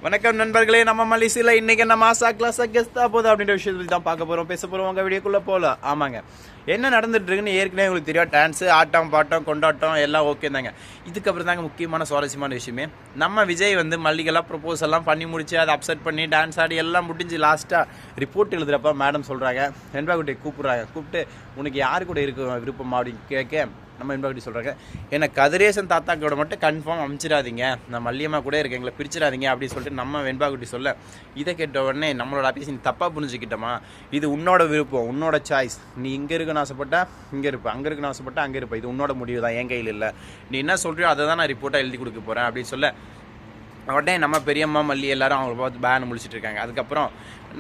வணக்கம் நண்பர்களே, நம்ம மலேசியில் இன்றைக்கி நம்ம மாசா கிளாஸாக கெஸ்ட்டாக போகுது அப்படின்ற விஷயத்தை தான் பார்க்க போகிறோம், பேச போகிறோம். உங்கள் வீடியோக்குள்ளே போகல. ஆமாங்க, என்ன நடந்துட்டு இருக்குன்னு ஏற்கனவே உங்களுக்கு தெரியும். டான்ஸு, ஆட்டம், பாட்டம், கொண்டாட்டம் எல்லாம் ஓகே தாங்க. இதுக்கப்புறம் தாங்க முக்கியமான சுவாரஸ்யமான விஷயமே. நம்ம விஜய் வந்து மல்லிகெல்லாம் ப்ரொப்போஸ் எல்லாம் பண்ணி முடிச்சு அதை அப்செட் பண்ணி டான்ஸ் ஆடி எல்லாம் முடிஞ்சு லாஸ்ட்டாக ரிப்போர்ட் எழுதுகிறப்ப மேடம் சொல்கிறாங்க, வெண்பாக்குட்டியை கூப்பிட்றாங்க. கூப்பிட்டு உனக்கு யார் கூட இருக்கு விருப்பம் அப்படின்னு கேட்க நம்ம வெண்பாக்குட்டி சொல்கிறாங்க, என்னை கதிரேசன் தாத்தாக்கோட மட்டும் கன்ஃபார்ம் அனுப்பிச்சிடாதீங்க, நான் மல்லியம்மா கூட இருக்கேன், எங்களை பிரிச்சிடாதீங்க அப்படின்னு சொல்லிட்டு நம்ம வெண்பாக்குட்டி சொல்ல, இதை கேட்ட உடனே நம்மளோட ஆஃபீஸ் நீ தப்பாக புரிஞ்சுக்கிட்டோமா, இது உன்னோட விருப்பம், உன்னோட சாய்ஸ், நீ இங்கே இருக்குன்னு ஆசைப்பட்டா இங்கே இருப்பேன், அங்கே இருக்குன்னு ஆசைப்பட்டா அங்கே இருப்பேன், இது உன்னோட முடிவு தான், என் கையில் இல்லை, நீ என்ன சொல்கிறியோ அதை தான் நான் ரிப்போர்ட்டாக எழுதி கொடுக்க போகிறேன் அப்படின்னு சொல்ல, உடனே நம்ம பெரியம்மா மல்லி எல்லாரும் அவங்கள பார்த்து பேன் முடிச்சுட்டு இருக்காங்க. அதுக்கப்புறம்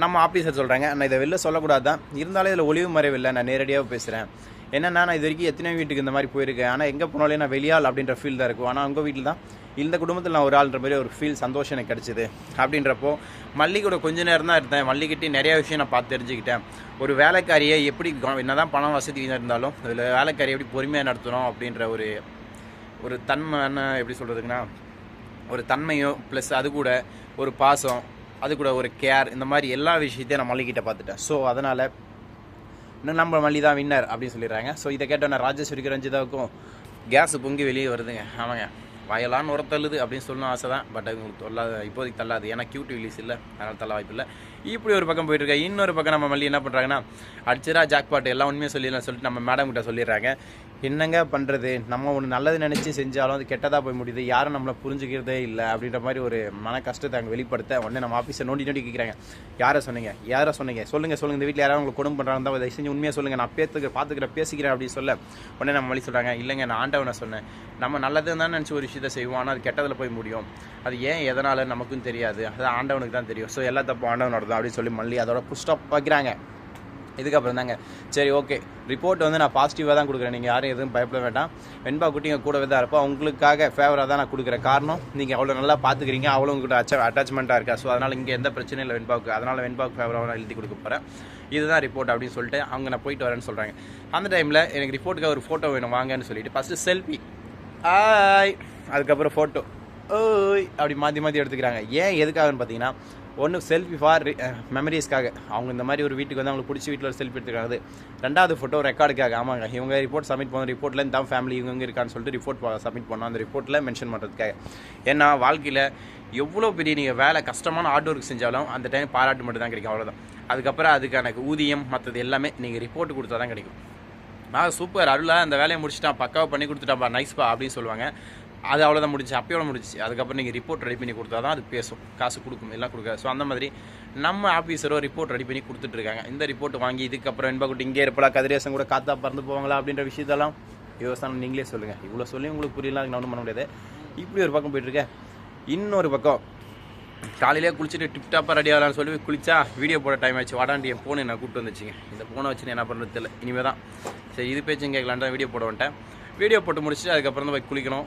நம்ம ஆஃபீஸர் சொல்கிறாங்க, நான் இதை வெளில சொல்லக்கூடாது தான், இருந்தாலும் இதில் ஒளிவு மறைவில்லை, நான் நேரடியாக பேசுகிறேன். என்னென்னா, நான் இது வரைக்கும் எத்தனை வீட்டுக்கு இந்த மாதிரி போயிருக்கேன், ஆனால் எங்கே போனாலே நான் வெளியால் அப்படின்ற ஃபீல் தான் இருக்கும். ஆனால் உங்கள் வீட்டில் தான் இந்த குடும்பத்தில் நான் ஒரு ஆள்ன்ற மாதிரி ஒரு ஃபீல், சந்தோஷம் எனக்கு கிடச்சிது. அப்படின்றப்போ மல்லிகூட கொஞ்ச நேரம் தான் இருந்தேன், மல்லிகிட்டே நிறையா விஷயம் நான் பார்த்து தெரிஞ்சுக்கிட்டேன். ஒரு வேலைக்காரியை எப்படி என்ன தான் பணம் வசதி இருந்தாலும் அதில் வேலைக்காரியை எப்படி பொறுமையாக நடத்தணும் அப்படின்ற ஒரு தன்மை, எப்படி சொல்கிறதுக்குன்னா ஒரு தன்மையும் ப்ளஸ் அது கூட ஒரு பாசம், அது கூட ஒரு கேர், இந்த மாதிரி எல்லா விஷயத்தையும் நான் மல்லிகிட்ட பார்த்துட்டேன். ஸோ அதனால் இன்னும் நம்ம மல்லி தான் வின்னர் அப்படின்னு சொல்லிடுறாங்க. ஸோ இதை கேட்டோன்னா ராஜேஸ்வரிக்கு ரஞ்சிதாவுக்கும் கேஸ் பொங்கி வெளியே வருதுங்க. ஆமாங்க, வயலான்னு உர தள்ளுது அப்படின்னு சொல்லணும் ஆசை தான், பட் அது உங்களுக்கு தொல்லாது, இப்போதைக்கு தள்ளாது, ஏன்னா கியூட் ரிலீஸ் இல்லை, அதனால் தள்ள வாய்ப்பு இல்லை. இப்படி ஒரு பக்கம் போயிட்டு இருக்கா. இன்னொரு பக்கம் நம்ம மல்லி என்ன பண்ணுறாங்கன்னா, அடிச்சிரா ஜாக்பாட் எல்லாம் உண்மையாக சொல்லிடலாம் சொல்லிட்டு நம்ம மேடம் கிட்ட சொல்லிடுறாங்க. என்னங்க பண்ணுறது, நம்ம ஒன்று நல்லது நினச்சி செஞ்சாலும் அது கெட்டதாக போய் முடியுது, யாரும் நம்மளை புரிஞ்சுக்கிறதே இல்லை அப்படின்ற மாதிரி ஒரு மன கஷ்டத்தை அங்கே வெளிப்படுத்த உடனே நம்ம ஆஃபீஸை நோண்டி கேட்குறாங்க, யாரை சொன்னீங்க, சொல்லுங்கள், இந்த வீட்டில் யாராவது உங்களுக்கு கொடுமை பண்ணுறாங்க தான், அதை செஞ்சு உண்மையாக சொல்லுங்கள், நான் பார்த்துக்கிறேன் பேசிக்கிறேன் அப்படின்னு சொல்ல உடனே நம்ம மல்லி சொல்கிறாங்க, இல்லைங்க நான் ஆண்டவனை சொன்னேன், நம்ம நல்லது தான் நினச்சி ஒரு விஷயத்தை செய்வோம், ஆனால் அது கெட்டதில் போய் முடியும், அது ஏன் எதனால் நமக்கும் தெரியாது, அது ஆண்டவனுக்கு தான் தெரியும், ஸோ எல்லா தப்பு ஆண்டவனோட தான் அப்படின்னு சொல்லி மல்லி அதோட புல் ஸ்டாப் வைக்கிறாங்க. இதுக்கப்புறம் தாங்க சரி ஓகே, ரிப்போர்ட் வந்து நான் பாசிட்டிவாக தான் கொடுக்குறேன், நீங்கள் யாரும் எதுவும் பயப்பட வேண்டாம், வெண்பா குட்டிங்க கூடவே தான் இருப்போம், உங்களுக்காக ஃபேவராக தான் நான் கொடுக்குறேன், காரணம் நீங்கள் அவ்வளோ நல்லா பார்த்துக்கிறீங்க, அவ்வளோ உங்கள்கிட்ட அட்டாச்மெண்ட்டாக இருக்கா, ஸோ அதனால் இங்கே எந்த பிரச்சனையும் இல்லை வெண்பாவுக்கு, அதனால் வெண்பாவுக்கு ஃபேவராக நான் எழுதி கொடுக்க போகிறேன், இதுதான் ரிப்போர்ட் அப்படின்னு சொல்லிட்டு அவங்க நான் போயிட்டு வரேன்னு சொல்கிறாங்க. அந்த டைமில் எனக்கு ரிப்போர்ட்டுக்காக ஒரு ஃபோட்டோ வேணும் வாங்கன்னு சொல்லிட்டு ஃபஸ்ட்டு செல்ஃபி ஆய், அதுக்கப்புறம் ஃபோட்டோ ஓய் அப்படி மாற்றி எடுத்துக்கிறாங்க. ஏன் எதுக்காகன்னு பார்த்தீங்கன்னா, ஒன்று செல்ஃபி ஃபார் மெமரிஸ்க்காக, அவங்க இந்த மாதிரி ஒரு வீட்டுக்கு வந்து அவங்களுக்கு பிடிச்ச வீட்டில் ஒரு செல்ஃபி எடுத்துக்கிறாங்க. ரெண்டாவது ஃபோட்டோ ரெக்கார்டுக்காக, ஆமாங்க இவங்க ரிப்போர்ட் சப்மிட் பண்ண ரிப்போர்ட்டில் இந்த ஃபேமிலி இவங்க இருக்கான்னு சொல்லிட்டு ரிப்போர்ட் சப்மிட் பண்ணோம், அந்த ரிப்போர்ட்டில் மென்ஷன் பண்ணுறதுக்காக. ஏன்னா வாழ்க்கையில் எவ்வளோ பெரிய நீங்கள் வேலை கஷ்டமான ஹார்ட் ஒர்க் செஞ்சாலும் அந்த டைம் பாராட்டு மட்டும் தான் கிடைக்கும், அவ்வளோதான். அதுக்கப்புறம் அதுக்கான ஊதியம் மற்றது எல்லாமே நீங்கள் ரிப்போர்ட் கொடுத்தா தான் கிடைக்கும். சூப்பர் அருளா அந்த வேலையை முடிச்சுட்டான், பக்காவாக பண்ணி கொடுத்துட்டாப்பா, நைஸ்பா அப்படின்னு சொல்லுவாங்க. அது அவ்வளோதான் முடிச்சு, அப்பயோட முடிச்சு. அதுக்கப்புறம் நீங்கள் ரிப்போர்ட் ரெடி பண்ணி கொடுத்தா தான் அது பேசும், காசு கொடுக்கும், எல்லாம் கொடுக்காது. ஸோ அந்த மாதிரி நம்ம ஆஃபீஸரோ ரிப்போர்ட் ரெடி பண்ணி கொடுத்துட்ருக்காங்க. இந்த ரிப்போர்ட் வாங்கி இதுக்கப்புறம் வெண்பாக்குட்டி இங்கே இருப்பலாம், கதிரேசன் கூட காத்தா பறந்து போவாங்களா அப்படின்ற விஷயத்தெல்லாம் யோசனை நீங்களே சொல்லுங்கள். இவ்வளோ சொல்லி உங்களுக்கு புரியலாம், நான் ஒன்றும் பண்ண முடியாது. இப்படி ஒரு பக்கம் போயிட்டுருக்கேன். இன்னொரு பக்கம் காலையிலே குளிச்சுட்டு டிப்டாப்பாக ரெடி ஆகலான்னு சொல்லி குளிச்சா வீடியோ போட டைம் ஆச்சு, வாடாண்டி என் ஃபோனை நான் கூப்பிட்டு வந்துச்சுங்க. இந்த ஃபோனை வச்சு என்ன பண்ணுறது தெரியல, இனிமேல் தான் சரி இது பேச்சும் கேட்கலான்ட்டு வீடியோ போட வந்துட்டேன். வீடியோ போட்டு முடிச்சுட்டு அதுக்கப்புறம் தான் போய் குளிக்கணும்.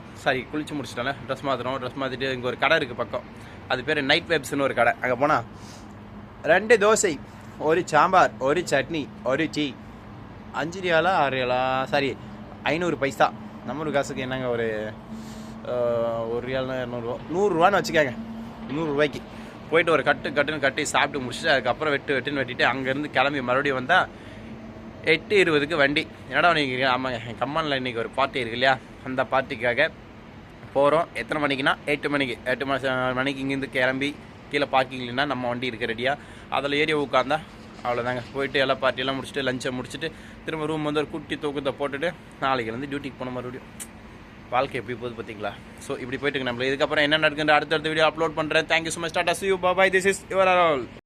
குளிச்சு முடிச்சிட்டால ட்ரெஸ் மாற்றிட்டு இங்கே ஒரு கடை இருக்குது பக்கம், அது பேர் நைட் வெப்ஸ்னு ஒரு கடை. அங்கே போனால் 2 தோசை, ஒரு சாம்பார், ஒரு சட்னி, ஒரு டீ, 5 ரியாலா 6 ரியாலா, சாரி 500 பைசா, நம்ம ஒரு காசுக்கு என்னங்க ஒரு 1 ரியால்னா 200 100ரூவான்னு வச்சுக்காங்க. 100 ரூபாய்க்கு போயிட்டு ஒரு கட்டுன்னு கட்டி சாப்பிட்டு முடிச்சுட்டு அதுக்கப்புறம் வெட்டுன்னு வெட்டிட்டு அங்கேருந்து கிளம்பி மறுபடியும் வந்தால் 8:20க்கு வண்டி. என்னடா நீங்கள், ஆமாங்க என் கம்மானில் இன்றைக்கி ஒரு பார்ட்டி இருக்கு இல்லையா, அந்த பார்ட்டிக்காக போகிறோம். எத்தனை மணிக்குன்னா 8 மணிக்கு இங்கேருந்து கிளம்பி கீழே பார்க்கிங் இல்லைன்னா நம்ம வண்டி இருக்க ரெடியாக அதில் ஏறி உட்காந்தா அவ்வளோதாங்க. போயிட்டு எல்லா பார்ட்டியெல்லாம் முடிச்சுட்டு லஞ்சை முடிச்சுட்டு திரும்ப ரூம் வந்து ஒரு குட்டி தூக்கத்தை போட்டுட்டு நாளைக்கு டியூட்டிக்கு போன மறுபடியும். வாழ்க்கை எப்படி போகுது பார்த்தீங்களா? ஸோ இப்படி போயிட்டு நம்மள இதுக்கப்புறம் என்ன நடக்குன்ற அடுத்தடுத்த வீடியோ அப்லோட் பண்ணுறேன். Thank you so much. Tata, see you, bye bye. This is your all.